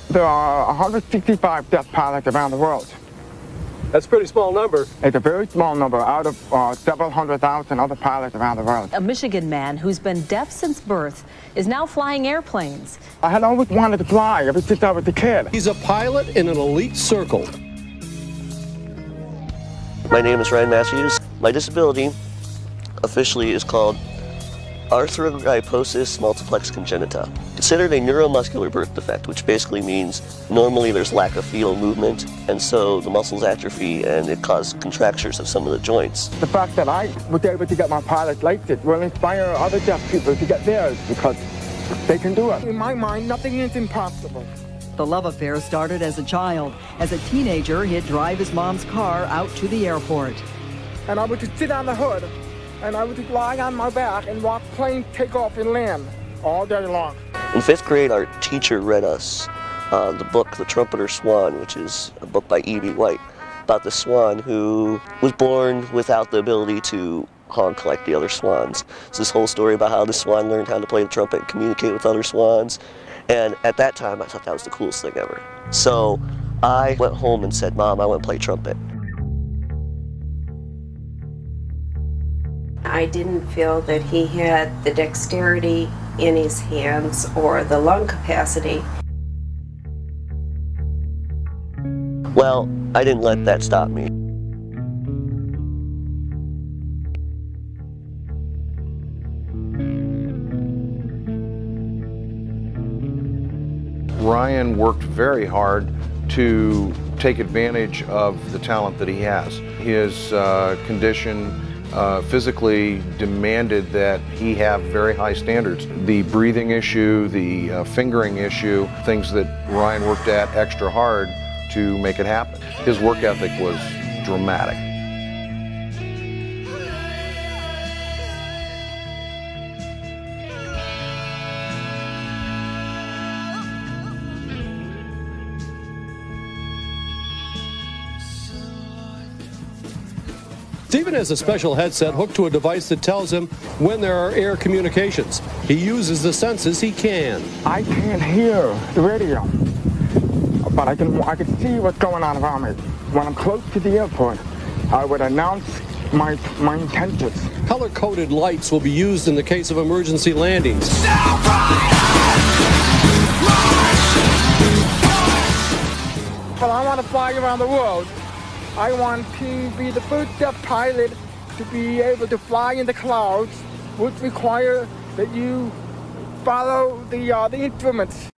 There are 165 deaf pilots around the world. That's a pretty small number. It's a very small number out of several 100,000 other pilots around the world. A Michigan man who's been deaf since birth is now flying airplanes. I had always wanted to fly ever since I was a kid. He's a pilot in an elite circle. My name is Ryan Matthews. My disability officially is called arthrogryposis multiplex congenita. Considered a neuromuscular birth defect, which basically means normally there's lack of fetal movement, and so the muscles atrophy and it causes contractures of some of the joints. The fact that I was able to get my pilot's license will inspire other deaf people to get theirs because they can do it. In my mind, nothing is impossible. The love affair started as a child. As a teenager, he'd drive his mom's car out to the airport. And I would just sit on the hood, and I would just lie on my back and watch planes take off and land all day long. In 5th grade, our teacher read us the book The Trumpeter Swan, which is a book by E.B. White, about the swan who was born without the ability to honk like the other swans. It's this whole story about how the swan learned how to play the trumpet and communicate with other swans. And at that time, I thought that was the coolest thing ever. So I went home and said, Mom, I want to play trumpet. I didn't feel that he had the dexterity in his hands or the lung capacity. Well, I didn't let that stop me. Ryan worked very hard to take advantage of the talent that he has. His condition physically demanded that he have very high standards. The breathing issue, the fingering issue, things that Ryan worked at extra hard to make it happen. His work ethic was dramatic. Stephen has a special headset hooked to a device that tells him when there are air communications. He uses the senses he can. I can't hear the radio, but I can see what's going on around me. When I'm close to the airport, I would announce my intentions. Color-coded lights will be used in the case of emergency landings. Well, I want to fly around the world. I want to be the first deaf pilot to be able to fly in the clouds, which require that you follow the instruments.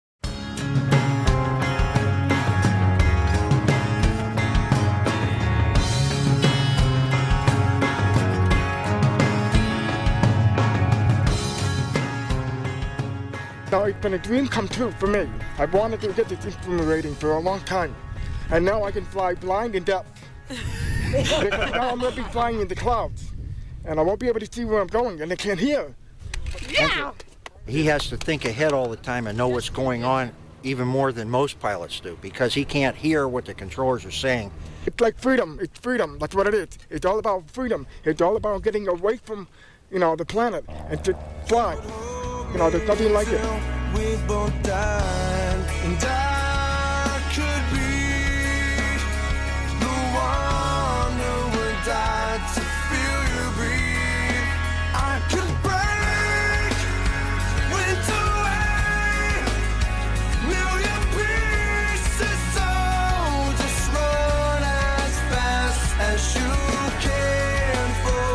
Now, it's been a dream come true for me. I've wanted to get this instrument rating for a long time. And now I can fly blind and deaf. Because now I'm going to be flying in the clouds. And I won't be able to see where I'm going, and I can't hear. Yeah. He has to think ahead all the time and know what's going on even more than most pilots do, because he can't hear what the controllers are saying. It's like freedom. It's freedom. That's what it is. It's all about freedom. It's all about getting away from, the planet and to fly. There's nothing like it. We both died, and I could be the one who would die to feel you breathe. I could break winter away, million pieces, so just run as fast as you can for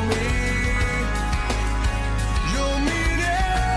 me. You'll mean everything.